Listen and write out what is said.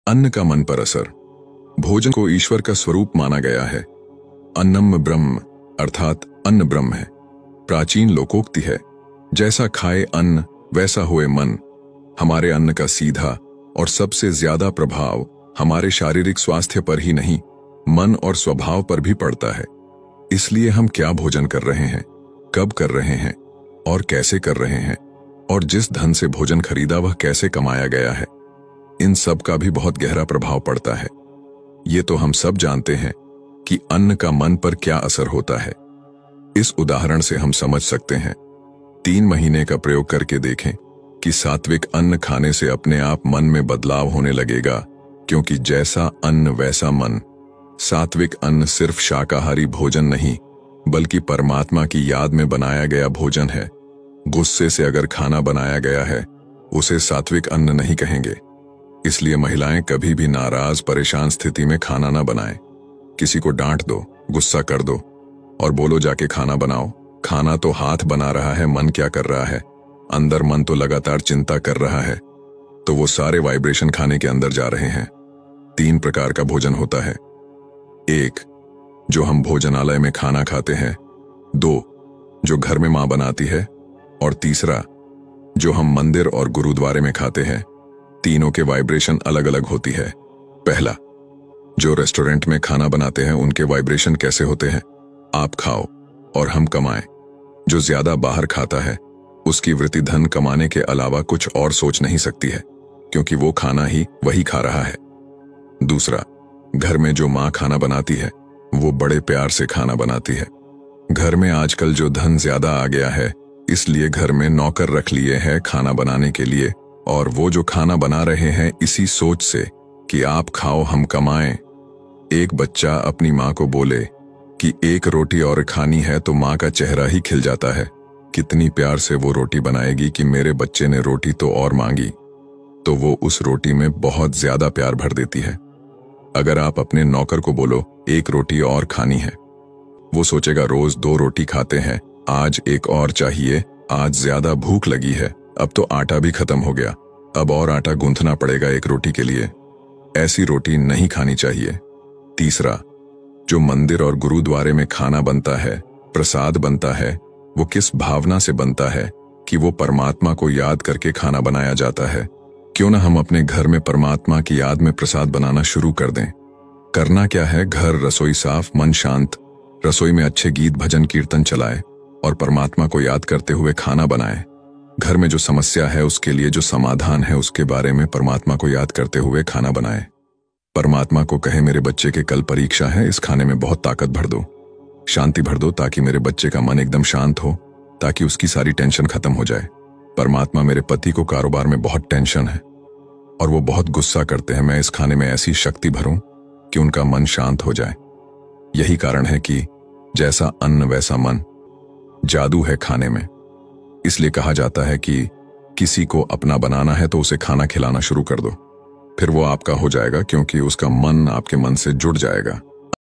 अन्न का मन पर असर। भोजन को ईश्वर का स्वरूप माना गया है। अन्नम ब्रह्म अर्थात अन्न ब्रह्म है। प्राचीन लोकोक्ति है, जैसा खाए अन्न वैसा होए मन। हमारे अन्न का सीधा और सबसे ज्यादा प्रभाव हमारे शारीरिक स्वास्थ्य पर ही नहीं, मन और स्वभाव पर भी पड़ता है। इसलिए हम क्या भोजन कर रहे हैं, कब कर रहे हैं और कैसे कर रहे हैं, और जिस धन से भोजन खरीदा वह कैसे कमाया गया है, इन सब का भी बहुत गहरा प्रभाव पड़ता है। ये तो हम सब जानते हैं कि अन्न का मन पर क्या असर होता है। इस उदाहरण से हम समझ सकते हैं। 3 महीने का प्रयोग करके देखें कि सात्विक अन्न खाने से अपने आप मन में बदलाव होने लगेगा, क्योंकि जैसा अन्न वैसा मन। सात्विक अन्न सिर्फ शाकाहारी भोजन नहीं, बल्कि परमात्मा की याद में बनाया गया भोजन है। गुस्से से अगर खाना बनाया गया है, उसे सात्विक अन्न नहीं कहेंगे। इसलिए महिलाएं कभी भी नाराज परेशान स्थिति में खाना ना बनाएं। किसी को डांट दो, गुस्सा कर दो और बोलो जाके खाना बनाओ। खाना तो हाथ बना रहा है, मन क्या कर रहा है? अंदर मन तो लगातार चिंता कर रहा है। तो वो सारे वाइब्रेशन खाने के अंदर जा रहे हैं। 3 प्रकार का भोजन होता है। 1, जो हम भोजनालय में खाना खाते हैं। 2, जो घर में मां बनाती है। और तीसरा, जो हम मंदिर और गुरुद्वारे में खाते हैं। तीनों के वाइब्रेशन अलग अलग होती है। पहला, जो रेस्टोरेंट में खाना बनाते हैं उनके वाइब्रेशन कैसे होते हैं? आप खाओ और हम कमाएं। जो ज्यादा बाहर खाता है उसकी वृत्ति धन कमाने के अलावा कुछ और सोच नहीं सकती है, क्योंकि वो खाना ही वही खा रहा है। दूसरा, घर में जो मां खाना बनाती है वो बड़े प्यार से खाना बनाती है। घर में आजकल जो धन ज्यादा आ गया है, इसलिए घर में नौकर रख लिए हैं खाना बनाने के लिए, और वो जो खाना बना रहे हैं इसी सोच से कि आप खाओ हम कमाएं। एक बच्चा अपनी मां को बोले कि 1 रोटी और खानी है तो मां का चेहरा ही खिल जाता है। कितनी प्यार से वो रोटी बनाएगी कि मेरे बच्चे ने रोटी तो और मांगी, तो वो उस रोटी में बहुत ज्यादा प्यार भर देती है। अगर आप अपने नौकर को बोलो 1 रोटी और खानी है, वो सोचेगा रोज 2 रोटी खाते हैं, आज 1 और चाहिए, आज ज्यादा भूख लगी है, अब तो आटा भी खत्म हो गया, अब और आटा गूंथना पड़ेगा 1 रोटी के लिए। ऐसी रोटी नहीं खानी चाहिए। तीसरा, जो मंदिर और गुरुद्वारे में खाना बनता है, प्रसाद बनता है, वो किस भावना से बनता है कि वो परमात्मा को याद करके खाना बनाया जाता है। क्यों ना हम अपने घर में परमात्मा की याद में प्रसाद बनाना शुरू कर दें। करना क्या है, घर रसोई साफ, मन शांत, रसोई में अच्छे गीत भजन कीर्तन चलाए और परमात्मा को याद करते हुए खाना बनाए। घर में जो समस्या है उसके लिए जो समाधान है उसके बारे में परमात्मा को याद करते हुए खाना बनाए। परमात्मा को कहे मेरे बच्चे के कल परीक्षा है, इस खाने में बहुत ताकत भर दो, शांति भर दो, ताकि मेरे बच्चे का मन एकदम शांत हो, ताकि उसकी सारी टेंशन खत्म हो जाए। परमात्मा मेरे पति को कारोबार में बहुत टेंशन है और वो बहुत गुस्सा करते हैं, मैं इस खाने में ऐसी शक्ति भरूं कि उनका मन शांत हो जाए। यही कारण है कि जैसा अन्न वैसा मन। जादू है खाने में। इसलिए कहा जाता है कि किसी को अपना बनाना है तो उसे खाना खिलाना शुरू कर दो, फिर वो आपका हो जाएगा, क्योंकि उसका मन आपके मन से जुड़ जाएगा।